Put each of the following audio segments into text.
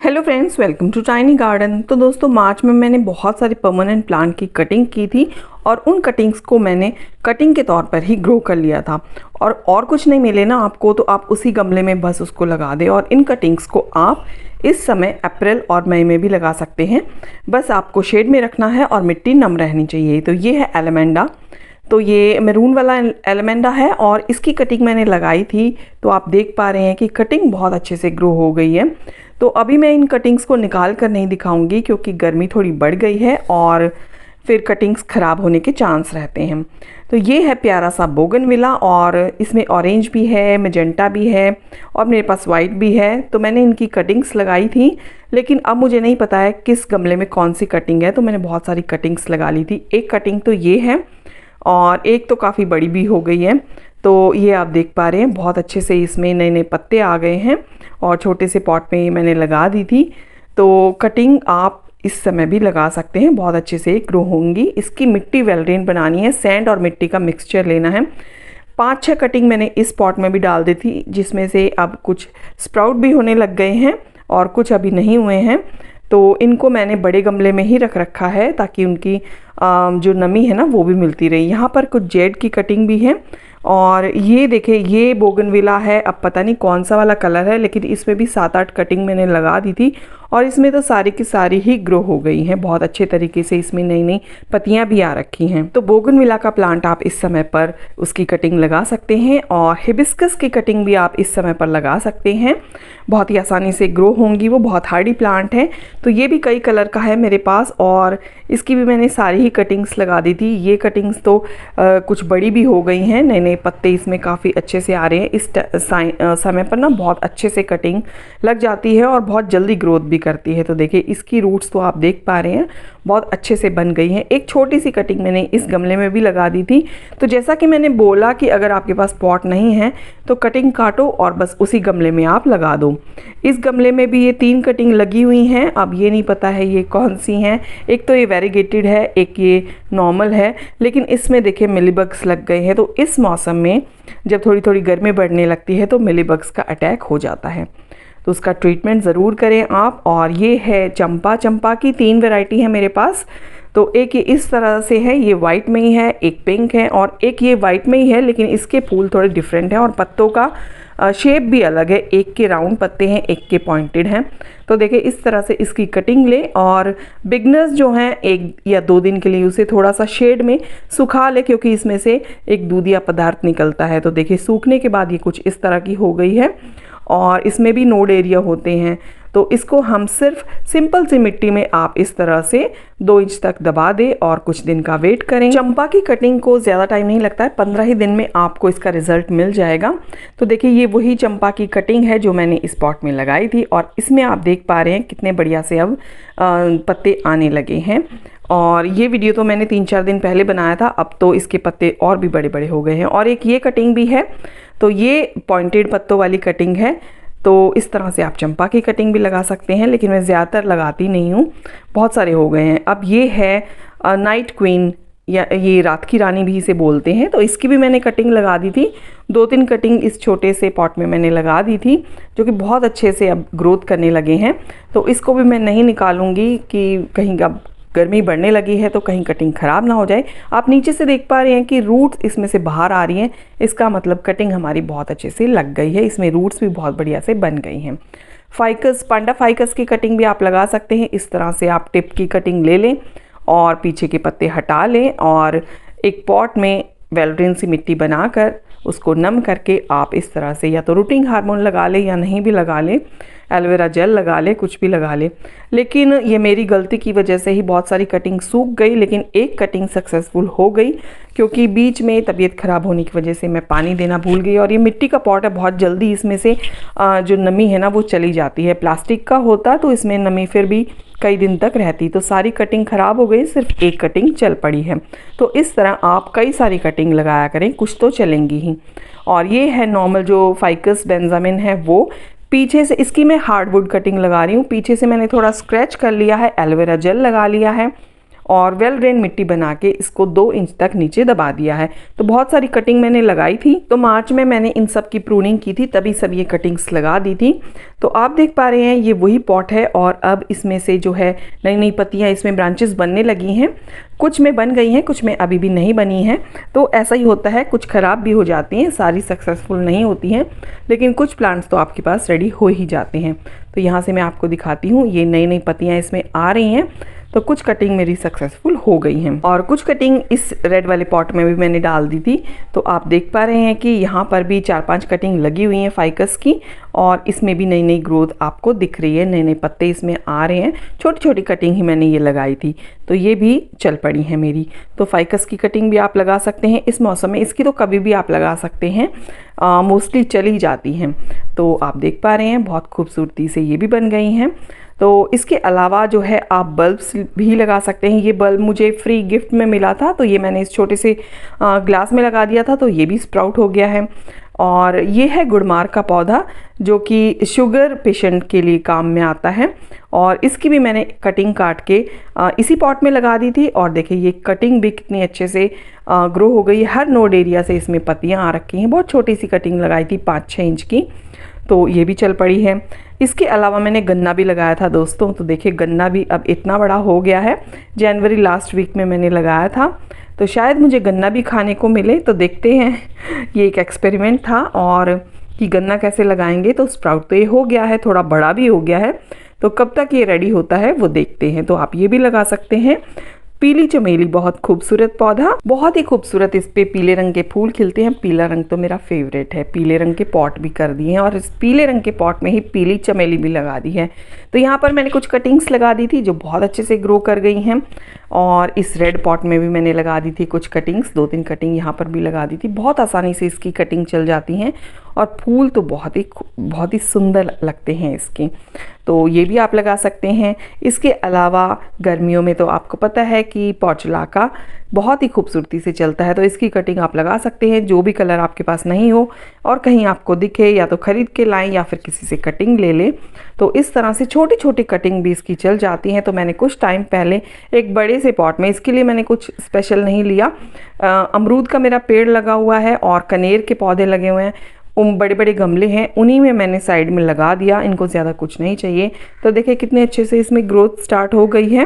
Hello friends, welcome to tiny garden. तो दोस्तों, मार्च में मैंने बहुत सारे परमानेंट प्लांट की कटिंग की थी और उन कटिंग्स को मैंने कटिंग के तौर पर ही ग्रो कर लिया था। और कुछ नहीं मिले ना आपको, तो आप उसी गमले में बस उसको लगा दें। और इन कटिंग्स को आप इस समय अप्रैल और मई में भी लगा सकते हैं। बस आपको शेड में रखना है और मिट्टी नम रहनी चाहिए। तो ये है एलेमेंडा। तो ये मैरून वाला एलेमेंडा है और इसकी कटिंग मैंने लगाई थी। तो आप देख पा रहे हैं कि कटिंग बहुत अच्छे से ग्रो हो गई है। तो अभी मैं इन कटिंग्स को निकाल कर नहीं दिखाऊंगी क्योंकि गर्मी थोड़ी बढ़ गई है और फिर कटिंग्स ख़राब होने के चांस रहते हैं। तो ये है प्यारा सा बोगनविला और इसमें ऑरेंज भी है, मैजेंटा भी है और मेरे पास वाइट भी है। तो मैंने इनकी कटिंग्स लगाई थी, लेकिन अब मुझे नहीं पता है किस गमले में कौन सी कटिंग है। तो मैंने बहुत सारी कटिंग्स लगा ली थी। एक कटिंग तो ये है और एक तो काफ़ी बड़ी भी हो गई है। तो ये आप देख पा रहे हैं बहुत अच्छे से इसमें नए नए पत्ते आ गए हैं और छोटे से पॉट में मैंने लगा दी थी। तो कटिंग आप इस समय भी लगा सकते हैं, बहुत अच्छे से ग्रो होंगी। इसकी मिट्टी वेलड्रेन बनानी है, सैंड और मिट्टी का मिक्सचर लेना है। 5-6 कटिंग मैंने इस पॉट में भी डाल दी थी, जिसमें से अब कुछ स्प्राउट भी होने लग गए हैं और कुछ अभी नहीं हुए हैं। तो इनको मैंने बड़े गमले में ही रख रखा है ताकि उनकी जो नमी है ना वो भी मिलती रही। यहाँ पर कुछ जेड की कटिंग भी है और ये देखिए, ये बोगनविला है। अब पता नहीं कौन सा वाला कलर है, लेकिन इसमें भी 7-8 कटिंग मैंने लगा दी थी और इसमें तो सारी की सारी ही ग्रो हो गई हैं बहुत अच्छे तरीके से। इसमें नई नई पत्तियां भी आ रखी हैं। तो बोगनविला का प्लांट आप इस समय पर उसकी कटिंग लगा सकते हैं और हिबिस्कस की कटिंग भी आप इस समय पर लगा सकते हैं। बहुत ही आसानी से ग्रो होंगी, वो बहुत हार्डी प्लांट है। तो ये भी कई कलर का है मेरे पास और इसकी भी मैंने सारी ही कटिंग्स लगा दी थी। ये कटिंग्स तो कुछ बड़ी भी हो गई हैं, नए नए पत्ते इसमें काफ़ी अच्छे से आ रहे हैं। इस समय पर ना बहुत अच्छे से कटिंग लग जाती है और बहुत जल्दी ग्रोथ भी करती है। तो देखिए, इसकी रूट्स तो आप देख पा रहे हैं बहुत अच्छे से बन गई हैं। एक छोटी सी कटिंग मैंने इस गमले में भी लगा दी थी। तो जैसा कि मैंने बोला कि अगर आपके पास पॉट नहीं है तो कटिंग काटो और बस उसी गमले में आप लगा दो। इस गमले में भी ये 3 कटिंग लगी हुई हैं। अब ये नहीं पता है ये कौन सी हैं। एक तो ये वेरीगेटेड है, एक ये नॉर्मल है, लेकिन इसमें देखिए मिलीबग्स लग गए हैं। तो इस मौसम में जब थोड़ी थोड़ी गर्मी बढ़ने लगती है तो मिलीबग्स का अटैक हो जाता है। तो उसका ट्रीटमेंट ज़रूर करें आप। और ये है चंपा। चंपा की 3 वैरायटी है मेरे पास। तो एक ये इस तरह से है, ये वाइट में ही है, एक पिंक है और एक ये वाइट में ही है, लेकिन इसके फूल थोड़े डिफरेंट हैं और पत्तों का शेप भी अलग है। एक के राउंड पत्ते हैं, एक के पॉइंटेड हैं। तो देखिए, इस तरह से इसकी कटिंग ले और बिगनर्स जो हैं 1 या 2 दिन के लिए उसे थोड़ा सा शेड में सुखा ले, क्योंकि इसमें से एक दूधिया पदार्थ निकलता है। तो देखिए, सूखने के बाद ये कुछ इस तरह की हो गई है और इसमें भी नोड एरिया होते हैं। तो इसको हम सिर्फ सिंपल सी मिट्टी में आप इस तरह से 2 इंच तक दबा दें और कुछ दिन का वेट करें। चंपा की कटिंग को ज़्यादा टाइम नहीं लगता है, 15 ही दिन में आपको इसका रिजल्ट मिल जाएगा। तो देखिए, ये वही चंपा की कटिंग है जो मैंने इस पॉट में लगाई थी और इसमें आप देख पा रहे हैं कितने बढ़िया से अब पत्ते आने लगे हैं। और ये वीडियो तो मैंने 3-4 दिन पहले बनाया था, अब तो इसके पत्ते और भी बड़े बड़े हो गए हैं। और एक ये कटिंग भी है, तो ये पॉइंटेड पत्तों वाली कटिंग है। तो इस तरह से आप चंपा की कटिंग भी लगा सकते हैं, लेकिन मैं ज़्यादातर लगाती नहीं हूँ, बहुत सारे हो गए हैं। अब ये है नाइट क्वीन या ये रात की रानी भी इसे बोलते हैं। तो इसकी भी मैंने कटिंग लगा दी थी। 2-3 कटिंग इस छोटे से पॉट में मैंने लगा दी थी, जो कि बहुत अच्छे से अब ग्रोथ करने लगे हैं। तो इसको भी मैं नहीं निकालूंगी कि कहीं अब गर्मी बढ़ने लगी है तो कहीं कटिंग ख़राब ना हो जाए। आप नीचे से देख पा रहे हैं कि रूट्स इसमें से बाहर आ रही हैं। इसका मतलब कटिंग हमारी बहुत अच्छे से लग गई है, इसमें रूट्स भी बहुत बढ़िया से बन गई हैं। फाइकस, पांडा फाइकस की कटिंग भी आप लगा सकते हैं। इस तरह से आप टिप की कटिंग ले लें और पीछे के पत्ते हटा लें और एक पॉट में वेलड्रेन सी मिट्टी बनाकर उसको नम करके आप इस तरह से या तो रूटिंग हार्मोन लगा लें या नहीं भी लगा लें, एलोवेरा जेल लगा ले, कुछ भी लगा ले। लेकिन ये मेरी गलती की वजह से ही बहुत सारी कटिंग सूख गई, लेकिन एक कटिंग सक्सेसफुल हो गई क्योंकि बीच में तबीयत ख़राब होने की वजह से मैं पानी देना भूल गई। और ये मिट्टी का पॉट है, बहुत जल्दी इसमें से जो नमी है ना वो चली जाती है। प्लास्टिक का होता तो इसमें नमी फिर भी कई दिन तक रहती। तो सारी कटिंग ख़राब हो गई, सिर्फ एक कटिंग चल पड़ी है। तो इस तरह आप कई सारी कटिंग लगाया करें, कुछ तो चलेंगी ही। और ये है नॉर्मल जो फाइकस बेंजामिन है, वो पीछे से इसकी मैं हार्डवुड कटिंग लगा रही हूँ। पीछे से मैंने थोड़ा स्क्रैच कर लिया है, एलोवेरा जेल लगा लिया है और वेल ड्रेन मिट्टी बना के इसको 2 इंच तक नीचे दबा दिया है। तो बहुत सारी कटिंग मैंने लगाई थी, तो मार्च में मैंने इन सब की प्रूनिंग की थी, तभी सब ये कटिंग्स लगा दी थी। तो आप देख पा रहे हैं ये वही पॉट है और अब इसमें से जो है नई नई पत्तियां, इसमें ब्रांचेस बनने लगी हैं। कुछ में बन गई हैं, कुछ में अभी भी नहीं बनी हैं। तो ऐसा ही होता है, कुछ ख़राब भी हो जाती हैं, सारी सक्सेसफुल नहीं होती हैं, लेकिन कुछ प्लांट्स तो आपके पास रेडी हो ही जाते हैं। तो यहाँ से मैं आपको दिखाती हूँ, ये नई नई पत्तियाँ इसमें आ रही हैं। तो कुछ कटिंग मेरी सक्सेसफुल हो गई हैं और कुछ कटिंग इस रेड वाले पॉट में भी मैंने डाल दी थी। तो आप देख पा रहे हैं कि यहाँ पर भी 4-5 कटिंग लगी हुई हैं फाइकस की, और इसमें भी नई नई ग्रोथ आपको दिख रही है, नए नए पत्ते इसमें आ रहे हैं। छोटी छोटी कटिंग ही मैंने ये लगाई थी, तो ये भी चल पड़ी है मेरी। तो फाइकस की कटिंग भी आप लगा सकते हैं इस मौसम में, इसकी तो कभी भी आप लगा सकते हैं, मोस्टली चली जाती हैं। तो आप देख पा रहे हैं बहुत खूबसूरती से ये भी बन गई हैं। तो इसके अलावा जो है आप बल्ब्स भी लगा सकते हैं। ये बल्ब मुझे फ्री गिफ्ट में मिला था, तो ये मैंने इस छोटे से ग्लास में लगा दिया था, तो ये भी स्प्राउट हो गया है। और ये है गुड़मार का पौधा, जो कि शुगर पेशेंट के लिए काम में आता है, और इसकी भी मैंने कटिंग काट के इसी पॉट में लगा दी थी। और देखिए ये कटिंग भी कितनी अच्छे से ग्रो हो गई, हर नोड एरिया से इसमें पत्तियां आ रखी हैं। बहुत छोटी सी कटिंग लगाई थी 5-6 इंच की, तो ये भी चल पड़ी है। इसके अलावा मैंने गन्ना भी लगाया था दोस्तों, तो देखिए गन्ना भी अब इतना बड़ा हो गया है। जनवरी लास्ट वीक में मैंने लगाया था, तो शायद मुझे गन्ना भी खाने को मिले, तो देखते हैं। ये एक एक्सपेरिमेंट था और कि गन्ना कैसे लगाएंगे। तो स्प्राउट तो ये हो गया है, थोड़ा बड़ा भी हो गया है, तो कब तक ये रेडी होता है वो देखते हैं। तो आप ये भी लगा सकते हैं। पीली चमेली बहुत खूबसूरत पौधा, बहुत ही खूबसूरत, इस पे पीले रंग के फूल खिलते हैं। पीला रंग तो मेरा फेवरेट है, पीले रंग के पॉट भी कर दिए हैं और इस पीले रंग के पॉट में ही पीली चमेली भी लगा दी है। तो यहाँ पर मैंने कुछ कटिंग्स लगा दी थी जो बहुत अच्छे से ग्रो कर गई हैं, और इस रेड पॉट में भी मैंने लगा दी थी कुछ कटिंग्स, 2-3 कटिंग यहाँ पर भी लगा दी थी। बहुत आसानी से इसकी कटिंग चल जाती हैं और फूल तो बहुत ही सुंदर लगते हैं इसके। तो ये भी आप लगा सकते हैं। इसके अलावा गर्मियों में तो आपको पता है कि पोर्चुलाका बहुत ही खूबसूरती से चलता है, तो इसकी कटिंग आप लगा सकते हैं, जो भी कलर आपके पास नहीं हो और कहीं आपको दिखे, या तो खरीद के लाएं या फिर किसी से कटिंग ले लें। तो इस तरह से छोटी छोटी कटिंग भी इसकी चल जाती हैं। तो मैंने कुछ टाइम पहले एक बड़े से पॉट में, इसके लिए मैंने कुछ स्पेशल नहीं लिया, अमरूद का मेरा पेड़ लगा हुआ है और कनेर के पौधे लगे हुए हैं, बड़े बड़े गमले हैं, उन्हीं में मैंने साइड में लगा दिया, इनको ज़्यादा कुछ नहीं चाहिए। तो देखिए कितने अच्छे से इसमें ग्रोथ स्टार्ट हो गई है,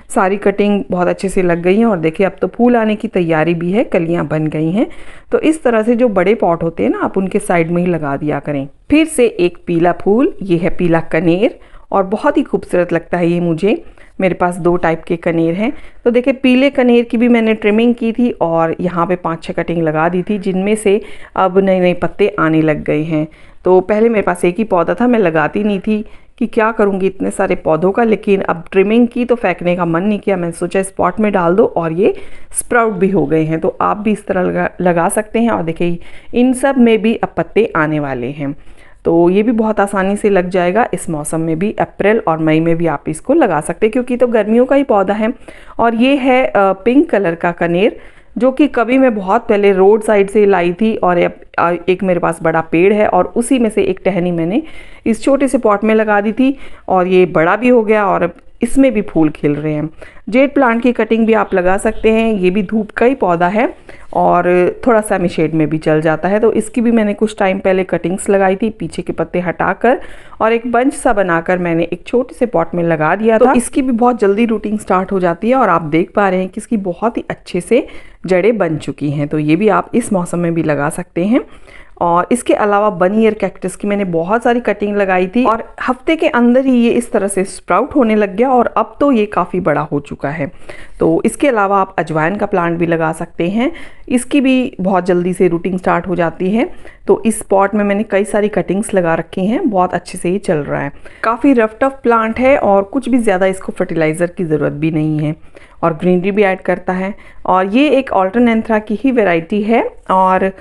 सारी कटिंग बहुत अच्छे से लग गई हैं और देखिए अब तो फूल आने की तैयारी भी है, कलियां बन गई हैं। तो इस तरह से जो बड़े पॉट होते हैं ना, आप उनके साइड में ही लगा दिया करें। फिर से एक पीला फूल, ये है पीला कनेर और बहुत ही खूबसूरत लगता है ये मुझे। मेरे पास 2 टाइप के कनेर हैं। तो देखिए पीले कनेर की भी मैंने ट्रिमिंग की थी और यहाँ पे 5-6 कटिंग लगा दी थी, जिनमें से अब नए नए पत्ते आने लग गए हैं। तो पहले मेरे पास एक ही पौधा था, मैं लगाती नहीं थी कि क्या करूँगी इतने सारे पौधों का, लेकिन अब ट्रिमिंग की तो फेंकने का मन नहीं किया, मैंने सोचा इस पॉट में डाल दो और ये स्प्राउट भी हो गए हैं। तो आप भी इस तरह लगा सकते हैं और देखिए इन सब में भी अब पत्ते आने वाले हैं। तो ये भी बहुत आसानी से लग जाएगा इस मौसम में भी, अप्रैल और मई में भी आप इसको लगा सकते हैं, क्योंकि तो गर्मियों का ही पौधा है। और ये है पिंक कलर का कनेर, जो कि कभी मैं बहुत पहले रोड साइड से लाई थी, और एक मेरे पास बड़ा पेड़ है और उसी में से एक टहनी मैंने इस छोटे से पॉट में लगा दी थी और ये बड़ा भी हो गया और इसमें भी फूल खिल रहे हैं। जेड प्लांट की कटिंग भी आप लगा सकते हैं, ये भी धूप का ही पौधा है और थोड़ा सेमी शेड में भी चल जाता है। तो इसकी भी मैंने कुछ टाइम पहले कटिंग्स लगाई थी, पीछे के पत्ते हटाकर और एक बंच सा बनाकर मैंने एक छोटे से पॉट में लगा दिया था। तो इसकी भी बहुत जल्दी रूटिंग स्टार्ट हो जाती है और आप देख पा रहे हैं कि इसकी बहुत ही अच्छे से जड़ें बन चुकी हैं। तो ये भी आप इस मौसम में भी लगा सकते हैं। और इसके अलावा बनी ईयर कैक्टस की मैंने बहुत सारी कटिंग लगाई थी और हफ्ते के अंदर ही ये इस तरह से स्प्राउट होने लग गया और अब तो ये काफ़ी बड़ा हो चुका है। तो इसके अलावा आप अजवाइन का प्लांट भी लगा सकते हैं, इसकी भी बहुत जल्दी से रूटिंग स्टार्ट हो जाती है। तो इस पॉट में मैंने कई सारी कटिंग्स लगा रखी हैं, बहुत अच्छे से ये चल रहा है। काफ़ी रफ टफ प्लांट है और कुछ भी ज़्यादा इसको फर्टिलाइज़र की ज़रूरत भी नहीं है और ग्रीनरी भी ऐड करता है। और ये एक ऑल्टरनेंथ्रा की ही वैरायटी है और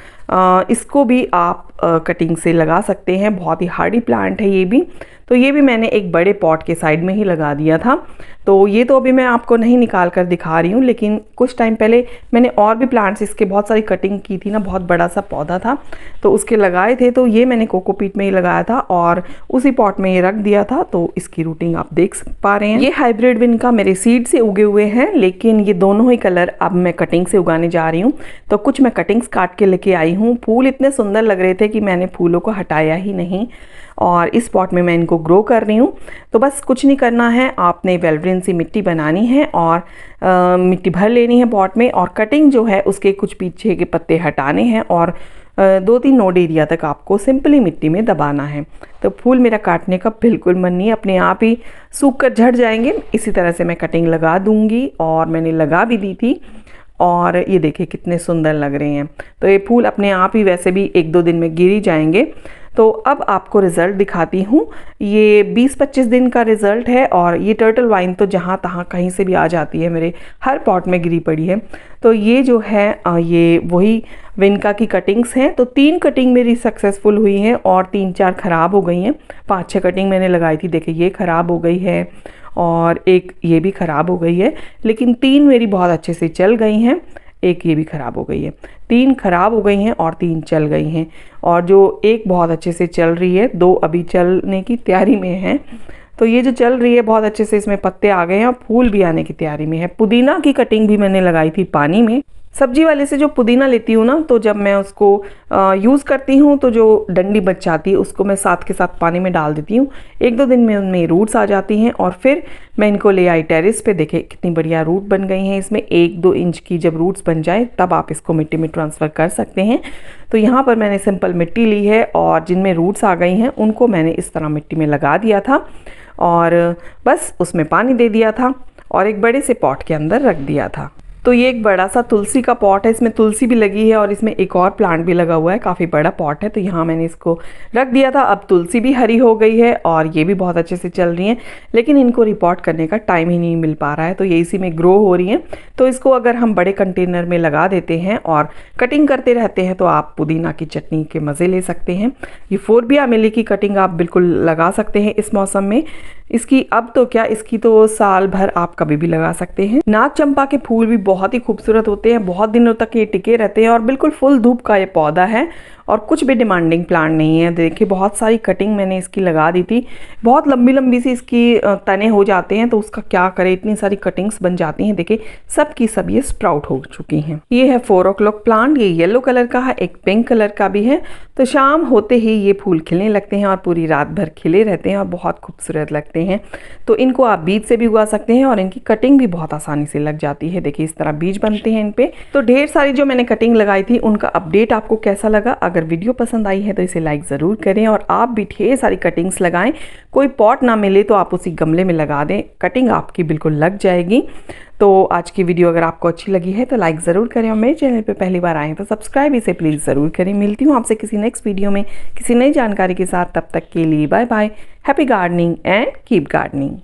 इसको भी आप कटिंग से लगा सकते हैं, बहुत ही हार्डी प्लांट है ये भी। तो ये भी मैंने एक बड़े पॉट के साइड में ही लगा दिया था। तो ये तो अभी मैं आपको नहीं निकाल कर दिखा रही हूँ, लेकिन कुछ टाइम पहले मैंने और भी प्लांट्स इसके बहुत सारी कटिंग की थी ना, बहुत बड़ा सा पौधा था तो उसके लगाए थे। तो ये मैंने कोकोपीट में ही लगाया था और उसी पॉट में ये रख दिया था। तो इसकी रूटिंग आप देख पा रहे हैं। ये हाइब्रिड विनका मेरे सीड से उगे हुए हैं, लेकिन ये दोनों ही कलर अब मैं कटिंग से उगाने जा रही हूँ। तो कुछ मैं कटिंग्स काट के लेके आई हूँ। फूल इतने सुंदर लग रहे थे कि मैंने फूलों को हटाया ही नहीं और इस पॉट में मैं इनको ग्रो कर रही हूँ। तो बस कुछ नहीं करना है, आपने वेलव्रिन सी मिट्टी बनानी है और मिट्टी भर लेनी है पॉट में, और कटिंग जो है उसके कुछ पीछे के पत्ते हटाने हैं और 2-3 नोड एरिया तक आपको सिंपली मिट्टी में दबाना है। तो फूल मेरा काटने का बिल्कुल मन नहीं, अपने आप ही सूख कर झड़ जाएंगे। इसी तरह से मैं कटिंग लगा दूंगी और मैंने लगा भी दी थी और ये देखिए कितने सुंदर लग रहे हैं। तो ये फूल अपने आप ही वैसे भी 1-2 दिन में गिर ही जाएंगे। तो अब आपको रिज़ल्ट दिखाती हूँ। ये 20-25 दिन का रिज़ल्ट है और ये टर्टल वाइन तो जहाँ तहाँ कहीं से भी आ जाती है, मेरे हर पॉट में गिरी पड़ी है। तो ये जो है ये वही विनका की कटिंग्स हैं। तो 3 कटिंग मेरी सक्सेसफुल हुई हैं और 3-4 ख़राब हो गई हैं। 5-6 कटिंग मैंने लगाई थी, देखिए ये ख़राब हो गई है और एक ये भी ख़राब हो गई है, लेकिन 3 मेरी बहुत अच्छे से चल गई हैं। एक ये भी ख़राब हो गई है। 3 ख़राब हो गई हैं और 3 चल गई हैं, और जो एक बहुत अच्छे से चल रही है, 2 अभी चलने की तैयारी में हैं। तो ये जो चल रही है बहुत अच्छे से इसमें पत्ते आ गए हैं और फूल भी आने की तैयारी में है। पुदीना की कटिंग भी मैंने लगाई थी पानी में। सब्जी वाले से जो पुदीना लेती हूँ ना, तो जब मैं उसको यूज़ करती हूँ तो जो डंडी बच जाती है उसको मैं साथ के साथ पानी में डाल देती हूँ। 1-2 दिन में उनमें रूट्स आ जाती हैं और फिर मैं इनको ले आई टेरेस पे। देखे कितनी बढ़िया रूट बन गई हैं इसमें। 1-2 इंच की जब रूट्स बन जाए तब आप इसको मिट्टी में ट्रांसफ़र कर सकते हैं। तो यहाँ पर मैंने सिंपल मिट्टी ली है और जिनमें रूट्स आ गई हैं उनको मैंने इस तरह मिट्टी में लगा दिया था और बस उसमें पानी दे दिया था और एक बड़े से पॉट के अंदर रख दिया था। तो ये एक बड़ा सा तुलसी का पॉट है, इसमें तुलसी भी लगी है और इसमें एक और प्लांट भी लगा हुआ है। काफ़ी बड़ा पॉट है, तो यहाँ मैंने इसको रख दिया था। अब तुलसी भी हरी हो गई है और ये भी बहुत अच्छे से चल रही हैं, लेकिन इनको रिपोर्ट करने का टाइम ही नहीं मिल पा रहा है, तो ये इसी में ग्रो हो रही हैं। तो इसको अगर हम बड़े कंटेनर में लगा देते हैं और कटिंग करते रहते हैं तो आप पुदीना की चटनी के मज़े ले सकते हैं। ये फोरबिया मिली की कटिंग आप बिल्कुल लगा सकते हैं इस मौसम में। इसकी अब तो क्या, इसकी तो साल भर आप कभी भी लगा सकते हैं। नाग चंपा के फूल भी बहुत ही खूबसूरत होते हैं, बहुत दिनों तक ये टिके रहते हैं और बिल्कुल फुल धूप का ये पौधा है और कुछ भी डिमांडिंग प्लांट नहीं है। देखिए बहुत सारी कटिंग मैंने इसकी लगा दी थी, बहुत लंबी लंबी सी इसकी तने हो जाते हैं, तो उसका क्या करें, इतनी सारी कटिंग्स बन जाती हैं। देखिए सब की सब ये स्प्राउट हो चुकी हैं। ये है 4 o'clock प्लांट, ये येलो कलर का है, एक पिंक कलर का भी है। तो शाम होते ही ये फूल खिलने लगते हैं और पूरी रात भर खिले रहते हैं और बहुत खूबसूरत लगते हैं। तो इनको आप बीज से भी उगा सकते हैं और इनकी कटिंग भी बहुत आसानी से लग जाती है। देखिए इस तरह बीज बनते हैं इन पे। तो ढेर सारी जो मैंने कटिंग लगाई थी उनका अपडेट आपको कैसा लगा? अगर वीडियो पसंद आई है तो इसे लाइक ज़रूर करें और आप भी ढेर सारी कटिंग्स लगाएं। कोई पॉट ना मिले तो आप उसी गमले में लगा दें, कटिंग आपकी बिल्कुल लग जाएगी। तो आज की वीडियो अगर आपको अच्छी लगी है तो लाइक ज़रूर करें और मेरे चैनल पे पहली बार आए हैं तो सब्सक्राइब इसे प्लीज़ ज़रूर करें। मिलती हूँ आपसे किसी नेक्स्ट वीडियो में किसी नई जानकारी के साथ। तब तक के लिए bye bye, happy gardening and keep gardening.